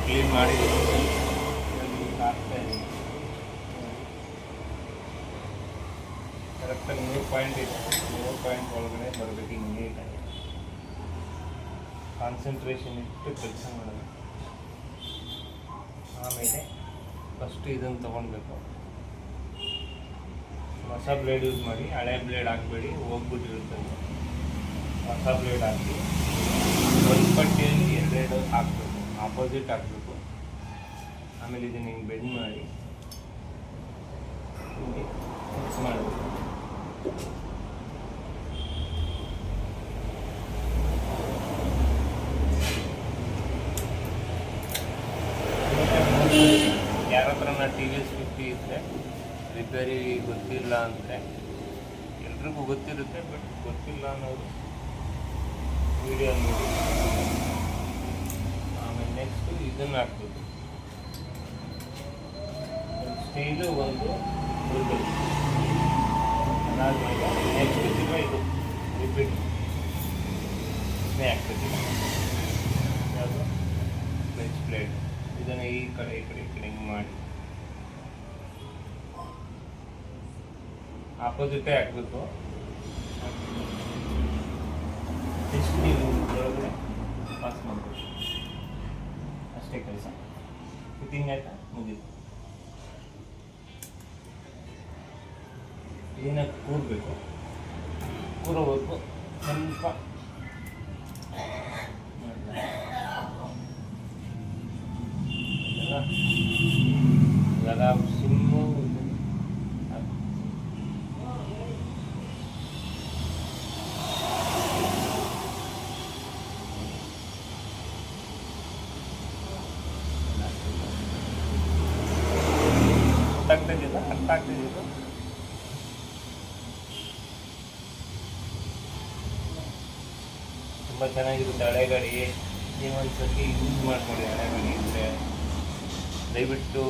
Clean ಮಾಡಿದ್ದೀನಿ. ಕರೆಕ್ಟಾಗಿ 3 point ಇದೆ. 3 ಪಾಯಿಂಟ್ ಒಳಗಡೆ ಬರಬೇಕು. ಹಿಂಗೆ ನೀಟಾಗಿ ಕಾನ್ಸಂಟ್ರೇಷನ್ ಇಟ್ಟು ಕೆಲಸ ಮಾಡೋದು. ಆಮೇಲೆ ಫಸ್ಟು ಇದನ್ನು ತೊಗೊಳ್ಬೇಕು. ಹೊಸ ಬ್ಲೇಡ್ ಯೂಸ್ ಮಾಡಿ, ಹಳೆ ಬ್ಲೇಡ್ ಹಾಕಬೇಡಿ, ಹೋಗ್ಬಿಟ್ಟಿರುತ್ತೆ. ಹೊಸ ಬ್ಲೇಡ್ ಹಾಕಿ ಒಂದು ಪಟ್ಟಿಯಲ್ಲಿ 2 ಹಾಕಬೇಕು, ಆಪೋಸಿಟ್ ಹಾಕಬೇಕು. ಆಮೇಲೆ ಇದನ್ನು ಹಿಂಗೆ ಬೆಂಡ್ ಮಾಡಿ ಹಿಂಗೆ ಫಿಕ್ಸ್ ಮಾಡಬೇಕು. ಯಾರ ಹತ್ರ TVS 50 ಇದ್ದರೆ ರಿಪೇರಿ ಗೊತ್ತಿಲ್ಲ ಅಂದರೆ, ಎಲ್ರಿಗೂ ಗೊತ್ತಿರುತ್ತೆ, ಬಟ್ ಗೊತ್ತಿಲ್ಲ ಅನ್ನೋದು ವಿಡಿಯೋ ನೋಡಿ. ಆಮೇಲೆ ನೆಕ್ಸ್ಟು ಇದನ್ನು ಹಾಕ್ಬೇಕು. ಒಂದು ಸ್ಟೀಲು, ಒಂದು ಉರುಳು. ಅದಾದಮೇಲೆ ನೆಕ್ಸ್ಟ್ ಇದು ರಿಪೀಟ್ ಹಾಕ್ಬೇಕು. ಯಾವುದು ಫ್ರೆಂಚ್ ಪ್ಲೇಟ್. ಇದನ್ನು ಈ ಕಡೆ ಹಿಂಗೆ ಮಾಡಿ ಆಪೋಸಿಟೇ ಹಾಕಬೇಕು. ಎಷ್ಟು ನೀವು ಒಳಗಡೆ ಪಾಸ್ ಮಾಡಬೇಕು, ಅಷ್ಟೇ ಕೆಲಸ. ಫಿಟ್ಟಿಂಗ್ ಆಯಿತಾ? ಮುಗೀತು. ಇದನ್ನು ಕೂರಬೇಕು. ಕೂರಬೇಕು ಸ್ವಲ್ಪ. ಇವಾಗ ಸಿಮ್ಮು ಗೊತ್ತಾಗ್ತಿದ್ದಿಲ್ಲ, ಅರ್ಥ ಆಗ್ತಿದ್ದಿಲ್ಲ. ತುಂಬ ಚೆನ್ನಾಗಿರುತ್ತೆ ಹಳೆ ಗಾಡಿ. ನೀವೊಂದು ಸರ್ತಿ ಯೂಸ್ ಮಾಡ್ಕೊಳ್ಳಿ. ಹಳೆ ಗಾಡಿ ಇದ್ದರೆ ದಯವಿಟ್ಟು